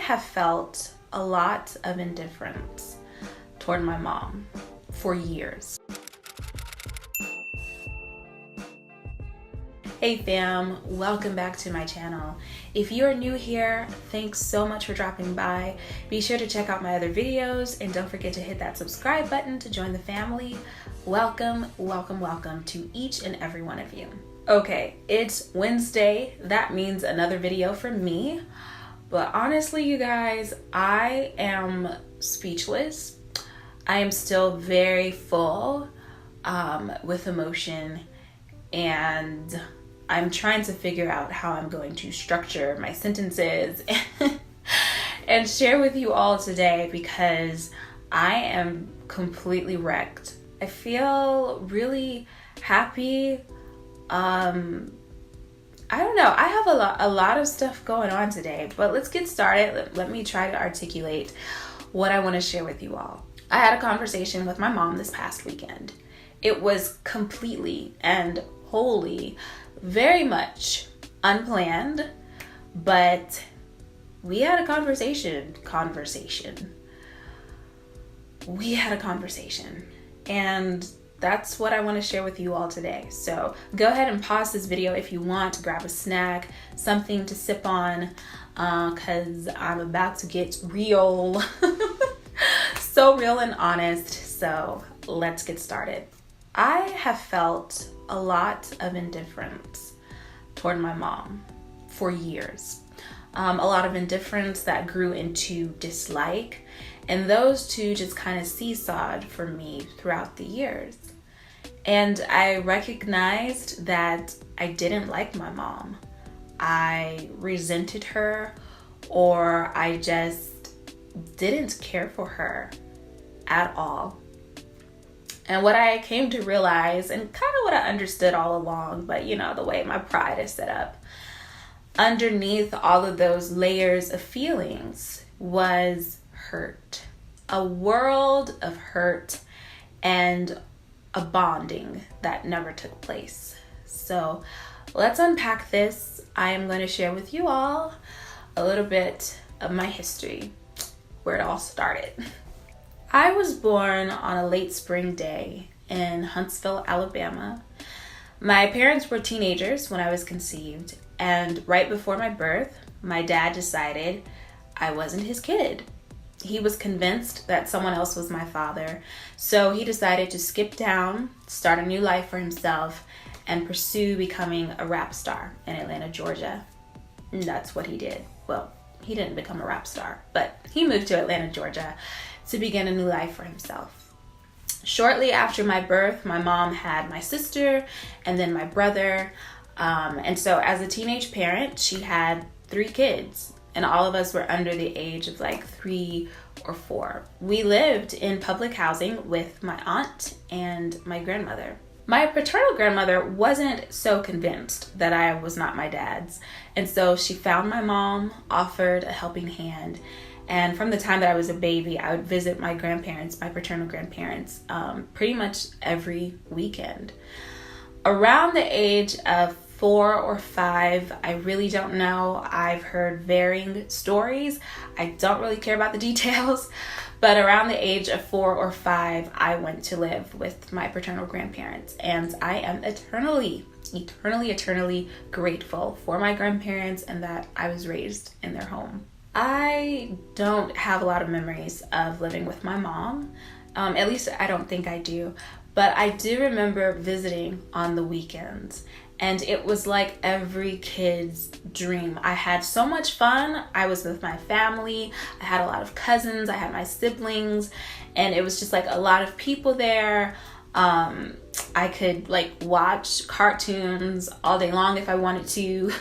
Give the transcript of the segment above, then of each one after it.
have felt a lot of indifference toward my mom for years. Hey fam, welcome back to my channel. If you are new here, thanks so much for dropping by. Be sure to check out my other videos and don't forget to hit that subscribe button to join the family. Welcome, welcome, welcome to each and every one of you. Okay, it's Wednesday. That means another video from me. But honestly, you guys, I am speechless. I am still very full with emotion, and I'm trying to figure out how I'm going to structure my sentences and share with you all today because I am completely wrecked. I feel really happy. I don't know. I have a lot of stuff going on today, but let's get started. Let me try to articulate what I want to share with you all. I had a conversation with my mom this past weekend. It was completely and wholly very much unplanned, but we had a conversation. We had a conversation, and that's what I want to share with you all today. So go ahead and pause this video if you want to grab a snack, something to sip on, because I'm about to get real. So real and honest. So let's get started. I have felt a lot of indifference toward my mom for years. A lot of indifference that grew into dislike, and those two just kind of seesawed for me throughout the years. And I recognized that I didn't like my mom. I resented her, or I just didn't care for her at all. And what I came to realize, and kind of what I understood all along, but you know, the way my pride is set up, underneath all of those layers of feelings was hurt. A world of hurt and a bonding that never took place. So let's unpack this. I am going to share with you all a little bit of my history, where it all started. I was born on a late spring day in Huntsville, Alabama. My parents were teenagers when I was conceived, and right before my birth, my dad decided I wasn't his kid. He was convinced that someone else was my father, so he decided to skip town, start a new life for himself, and pursue becoming a rap star in Atlanta, Georgia. And that's what he did. Well, he didn't become a rap star, but he moved to Atlanta, Georgia to begin a new life for himself. Shortly after my birth, my mom had my sister and then my brother. And so as a teenage parent, she had 3 kids, and all of us were under the age of like 3 or 4. We lived in public housing with my aunt and my grandmother. My paternal grandmother wasn't so convinced that I was not my dad's, and so she found my mom, offered a helping hand, and from the time that I was a baby, I would visit my grandparents, my paternal grandparents, pretty much every weekend. Around the age of 4 or 5, I really don't know. I've heard varying stories. I don't really care about the details, but around the age of 4 or 5, I went to live with my paternal grandparents, and I am eternally grateful for my grandparents and that I was raised in their home. I don't have a lot of memories of living with my mom. At least I don't think I do. But I do remember visiting on the weekends. And it was like every kid's dream. I had so much fun. I was with my family. I had a lot of cousins. I had my siblings. And it was just like a lot of people there. I could like watch cartoons all day long if I wanted to.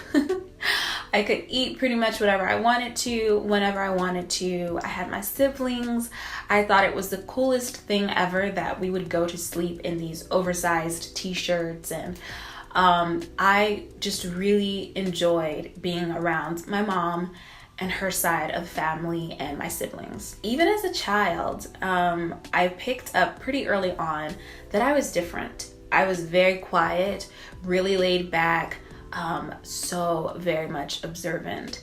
I could eat pretty much whatever I wanted to, whenever I wanted to. I had my siblings. I thought it was the coolest thing ever that we would go to sleep in these oversized t-shirts, and I just really enjoyed being around my mom and her side of the family and my siblings. Even as a child, I picked up pretty early on that I was different. I was very quiet, really laid back, so very much observant.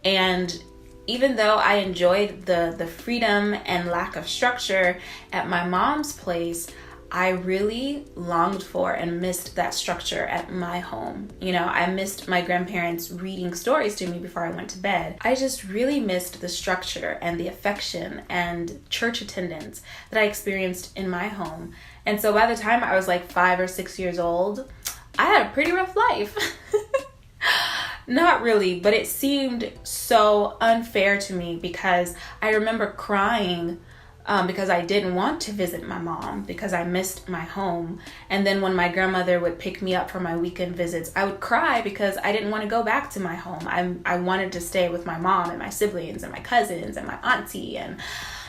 And even though I enjoyed the freedom and lack of structure at my mom's place, I really longed for and missed that structure at my home. You know, I missed my grandparents reading stories to me before I went to bed. I just really missed the structure and the affection and church attendance that I experienced in my home. And so by the time I was like 5 or 6 years old, I had a pretty rough life. Not really, but it seemed so unfair to me because I remember crying because I didn't want to visit my mom because I missed my home. And then when my grandmother would pick me up for my weekend visits, I would cry because I didn't want to go back to my home. I wanted to stay with my mom and my siblings and my cousins and my auntie and,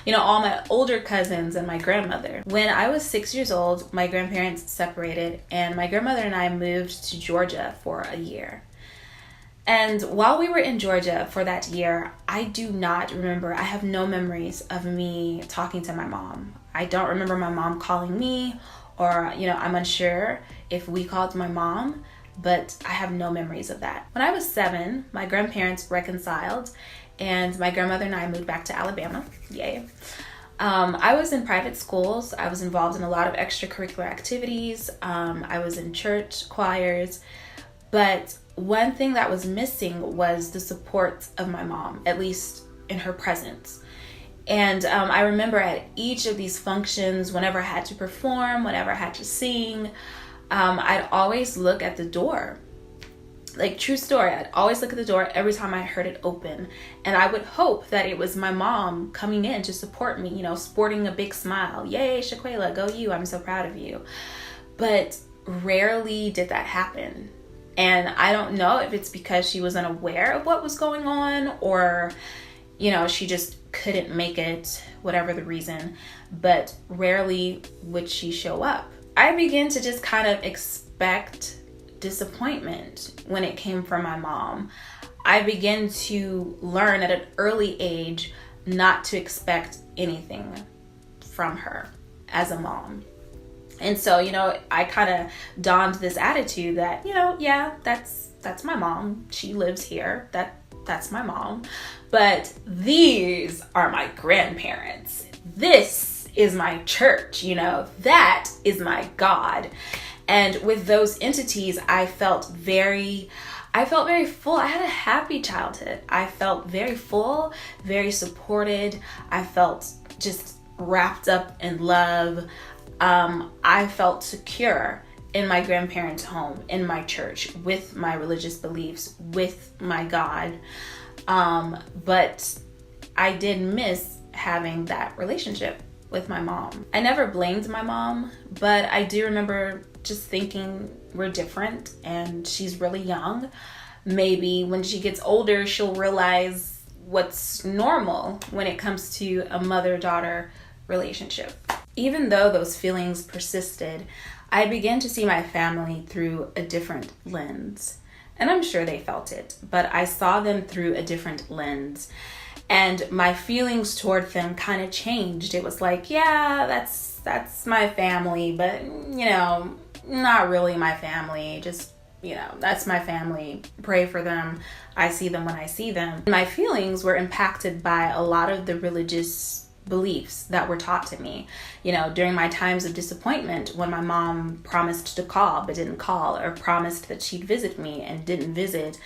you know, all my older cousins and my grandmother. When I was 6 years old, my grandparents separated and my grandmother and I moved to Georgia for a year. And while we were in Georgia for that year, I do not remember, I have no memories of me talking to my mom. I don't remember my mom calling me, or, you know, I'm unsure if we called my mom, but I have no memories of that. When I was 7, my grandparents reconciled and my grandmother and I moved back to Alabama. Yay. I was in private schools. I was involved in a lot of extracurricular activities. I was in church choirs, but one thing that was missing was the support of my mom, at least in her presence. And I remember at each of these functions, whenever I had to perform, whenever I had to sing, I'd always look at the door. Like, true story, I'd always look at the door every time I heard it open. And I would hope that it was my mom coming in to support me, you know, sporting a big smile. Yay, Shaquala, go you, I'm so proud of you. But rarely did that happen. And I don't know if it's because she was unaware of what was going on or, you know, she just couldn't make it, whatever the reason, but rarely would she show up. I began to just kind of expect disappointment when it came from my mom. I began to learn at an early age not to expect anything from her as a mom. And so, you know, I kind of donned this attitude that, you know, yeah, that's my mom. She lives here. That's my mom. But these are my grandparents. This is my church, you know, that is my God. And with those entities, I felt very full. I had a happy childhood. I felt very full, very supported. I felt just wrapped up in love. I felt secure in my grandparents' home, in my church, with my religious beliefs, with my God. But I did miss having that relationship with my mom. I never blamed my mom, but I do remember just thinking we're different and she's really young. Maybe when she gets older, she'll realize what's normal when it comes to a mother-daughter relationship. Even though those feelings persisted, I began to see my family through a different lens. And I'm sure they felt it, but I saw them through a different lens. And my feelings toward them kind of changed. It was like, yeah, that's my family, but, you know, not really my family. Just, you know, that's my family. Pray for them. I see them when I see them. My feelings were impacted by a lot of the religious beliefs that were taught to me. You know, during my times of disappointment, when my mom promised to call but didn't call, or promised that she'd visit me and didn't visit,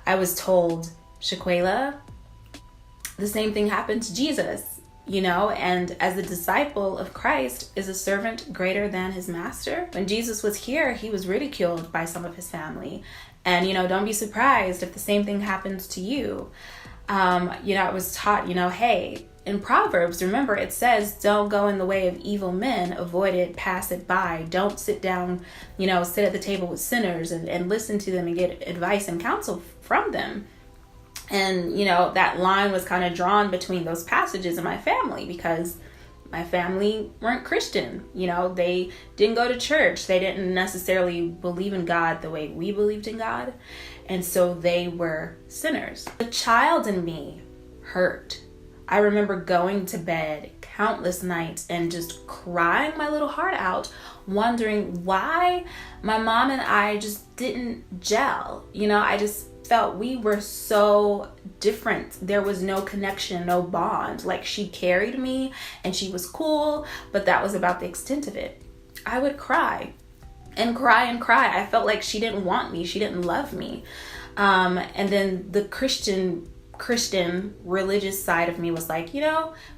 I was told, Shaquala, the same thing happened to Jesus, you know, and as a disciple of Christ, is a servant greater than his master? When Jesus was here, he was ridiculed by some of his family. And, you know, don't be surprised if the same thing happens to you. You know, I was taught, you know, hey, in Proverbs, remember, it says, don't go in the way of evil men, avoid it, pass it by. Don't sit down, you know, sit at the table with sinners and listen to them and get advice and counsel from them. And, you know, that line was kind of drawn between those passages in my family because my family weren't Christian. You know, they didn't go to church. They didn't necessarily believe in God the way we believed in God. And so they were sinners. The child in me hurt. I remember going to bed countless nights and just crying my little heart out, wondering why my mom and I just didn't gel. You know, I just felt we were so different. There was no connection, no bond. Like, she carried me and she was cool, but that was about the extent of it. I would cry and cry and cry. I felt like she didn't want me. She didn't love me. And then the Christian religious side of me was like,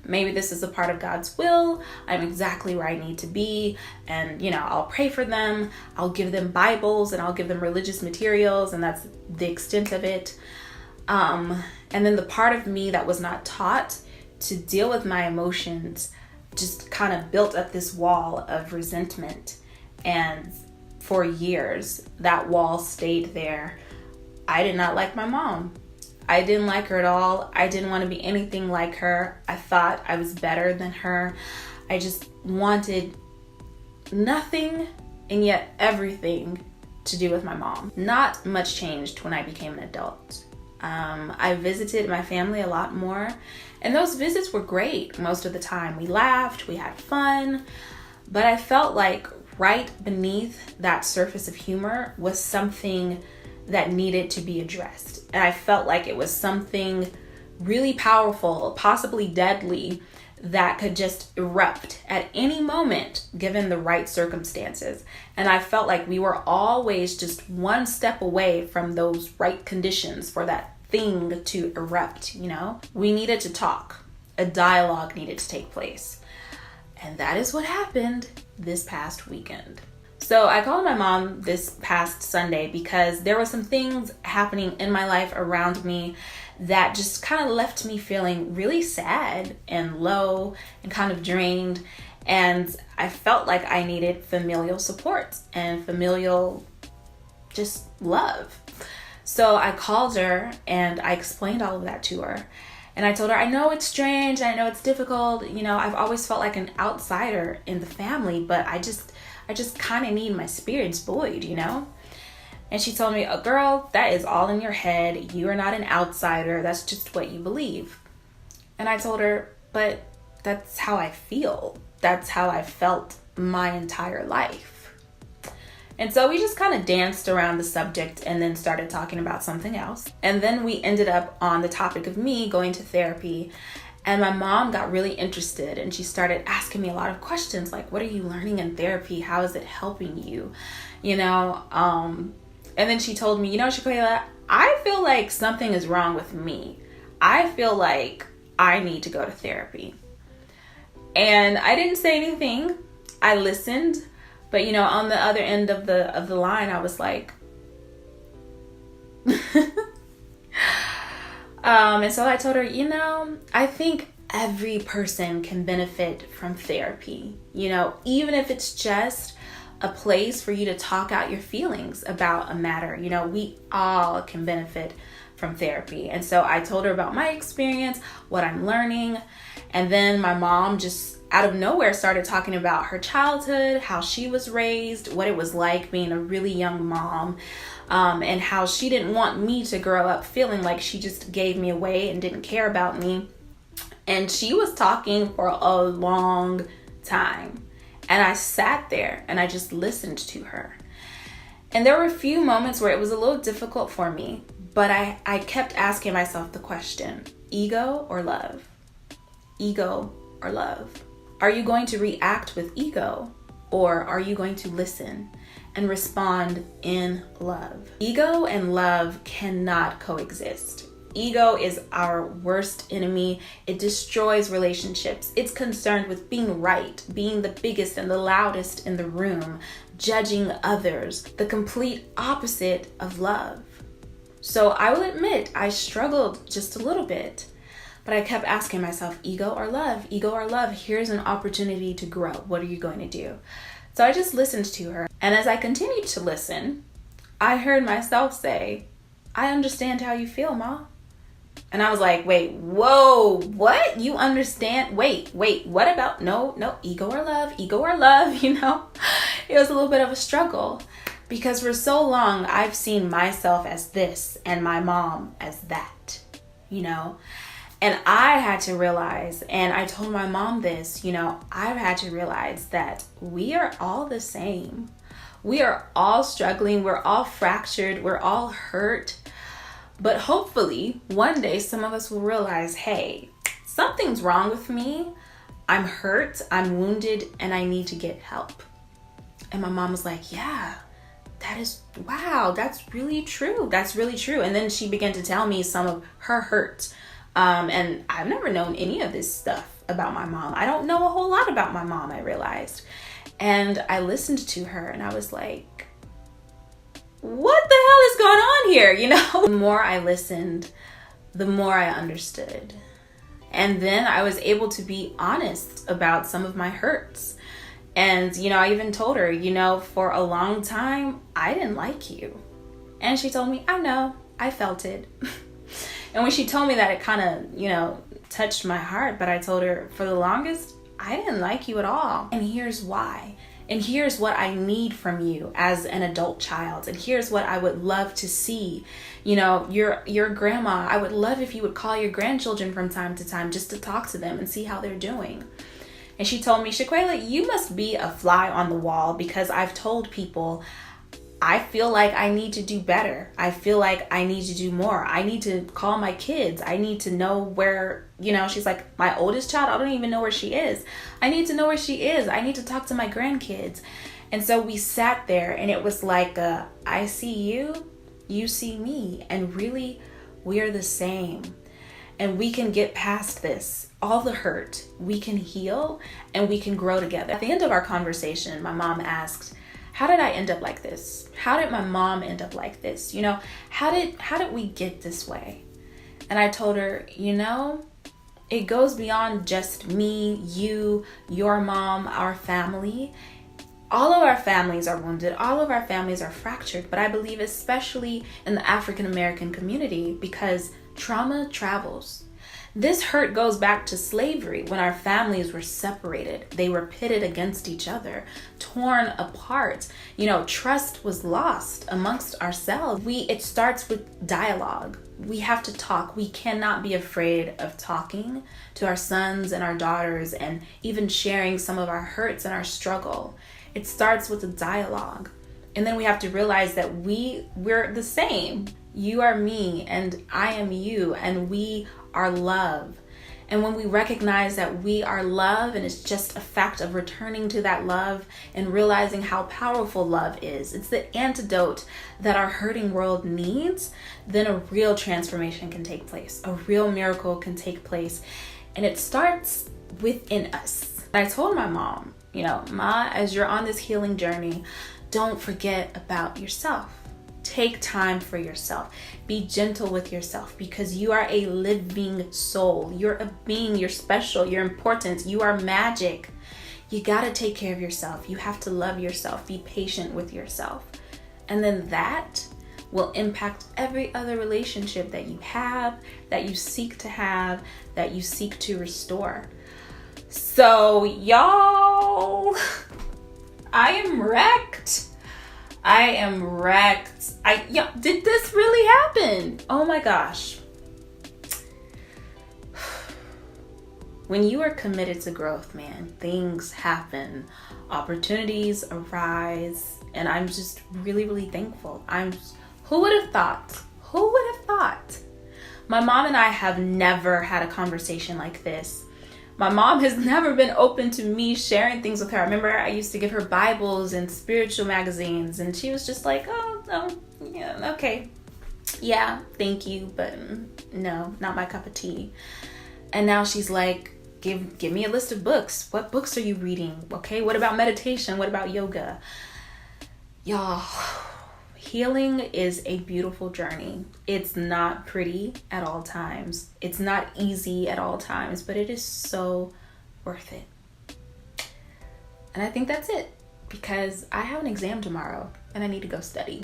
maybe this is a part of God's will. I'm exactly where I need to be. And, I'll pray for them. I'll give them Bibles and I'll give them religious materials. And that's the extent of it. And then the part of me that was not taught to deal with my emotions just kind of built up this wall of resentment. And for years, that wall stayed there. I did not like my mom. I didn't like her at all. I didn't want to be anything like her. I thought I was better than her. I just wanted nothing and yet everything to do with my mom. Not much changed when I became an adult. I visited my family a lot more, and those visits were great most of the time. We laughed, we had fun, but I felt like right beneath that surface of humor was something that needed to be addressed. And I felt like it was something really powerful, possibly deadly, that could just erupt at any moment given the right circumstances. And I felt like we were always just one step away from those right conditions for that thing to erupt, We needed to talk. A dialogue needed to take place. And that is what happened this past weekend. So I called my mom this past Sunday because there were some things happening in my life around me that just kind of left me feeling really sad and low and kind of drained. And I felt like I needed familial support and familial just love. So I called her and I explained all of that to her. And I told her, I know it's strange, I know it's difficult. I've always felt like an outsider in the family, but I just kind of need my spirits buoyed, And she told me, oh, girl, that is all in your head. You are not an outsider. That's just what you believe. And I told her, but that's how I feel. That's how I felt my entire life. And so we just kind of danced around the subject and then started talking about something else. And then we ended up on the topic of me going to therapy. And my mom got really interested and she started asking me a lot of questions like, what are you learning in therapy? How is it helping you? And then she told me, Shaquala, I feel like something is wrong with me. I feel like I need to go to therapy. And I didn't say anything. I listened. But, on the other end of the line, I was like, and so I told her, I think every person can benefit from therapy, even if it's just a place for you to talk out your feelings about a matter. We all can benefit from therapy. And so I told her about my experience, what I'm learning. And then my mom just out of nowhere started talking about her childhood, how she was raised, what it was like being a really young mom, and how she didn't want me to grow up feeling like she just gave me away and didn't care about me. And she was talking for a long time. And I sat there and I just listened to her. And there were a few moments where it was a little difficult for me, but I kept asking myself the question, ego or love? Ego or love? Are you going to react with ego, or are you going to listen and respond in love? Ego and love cannot coexist. Ego is our worst enemy. It destroys relationships. It's concerned with being right, being the biggest and the loudest in the room, judging others, the complete opposite of love. So I will admit I struggled just a little bit. But I kept asking myself, ego or love? Ego or love? Here's an opportunity to grow. What are you going to do? So I just listened to her. And as I continued to listen, I heard myself say, I understand how you feel, Ma. And I was like, wait, whoa, what? You understand? Wait, what about? No, ego or love? Ego or love? It was a little bit of a struggle because for so long I've seen myself as this and my mom as that, And I had to realize, and I told my mom this, I've had to realize that we are all the same. We are all struggling. We're all fractured. We're all hurt. But hopefully one day some of us will realize, hey, something's wrong with me. I'm hurt, I'm wounded, and I need to get help. And my mom was like, yeah, wow, that's really true. That's really true. And then she began to tell me some of her hurt. And I've never known any of this stuff about my mom. I don't know a whole lot about my mom, I realized. And I listened to her and I was like, what the hell is going on here? You know, the more I listened, the more I understood. And then I was able to be honest about some of my hurts. And, you know, I even told her, you know, for a long time, I didn't like you. And she told me, I know, I felt it. And when she told me that, it kind of, you know, touched my heart. But I told her, for the longest, I didn't like you at all. And here's why. And here's what I need from you as an adult child. And here's what I would love to see. You know, your grandma, I would love if you would call your grandchildren from time to time just to talk to them and see how they're doing. And she told me, Shaquala, you must be a fly on the wall, because I've told people I feel like I need to do better. I feel like I need to do more. I need to call my kids. I need to know where, you know, she's like, my oldest child, I don't even know where she is. I need to know where she is. I need to talk to my grandkids. And so we sat there and it was like, I see you, you see me. And really, we're the same. And we can get past this, all the hurt. We can heal and we can grow together. At the end of our conversation, my mom asked, how did I end up like this? How did my mom end up like this? You know, how did we get this way? And I told her, you know, it goes beyond just me, you, your mom, our family. All of our families are wounded. All of our families are fractured. But I believe especially in the African American community, because trauma travels. This hurt goes back to slavery, when our families were separated. They were pitted against each other, torn apart. You know, trust was lost amongst ourselves. It starts with dialogue. We have to talk. We cannot be afraid of talking to our sons and our daughters and even sharing some of our hurts and our struggle. It starts with a dialogue. And then we have to realize that we're the same. You are me and I am you, and we are love. And when we recognize that we are love, and it's just a fact of returning to that love and realizing how powerful love is, it's the antidote that our hurting world needs, then a real transformation can take place. A real miracle can take place. And it starts within us. I told my mom, you know, Ma, as you're on this healing journey, don't forget about yourself. Take time for yourself. Be gentle with yourself, because you are a living soul. You're a being. You're special. You're important. You are magic. You got to take care of yourself. You have to love yourself. Be patient with yourself. And then that will impact every other relationship that you have, that you seek to have, that you seek to restore. So, y'all, I am wrecked. I am wrecked. Did this really happen? Oh my gosh. When you are committed to growth, man, things happen. Opportunities arise. And I'm just really, really thankful. Who would have thought? Who would have thought? My mom and I have never had a conversation like this. My mom has never been open to me sharing things with her. I remember I used to give her Bibles and spiritual magazines, and she was just like, oh, yeah, okay. Yeah, thank you, but no, not my cup of tea. And now she's like, give me a list of books. What books are you reading? Okay, what about meditation? What about yoga? Y'all, healing is a beautiful journey. It's not pretty at all times. It's not easy at all times, but it is so worth it. And I think that's it, because I have an exam tomorrow and I need to go study.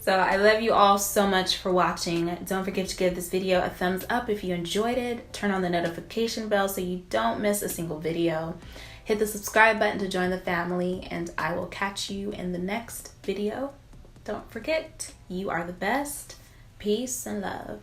So I love you all so much for watching. Don't forget to give this video a thumbs up if you enjoyed it. Turn on the notification bell so you don't miss a single video. Hit the subscribe button to join the family, and I will catch you in the next video. Don't forget, you are the best. Peace and love.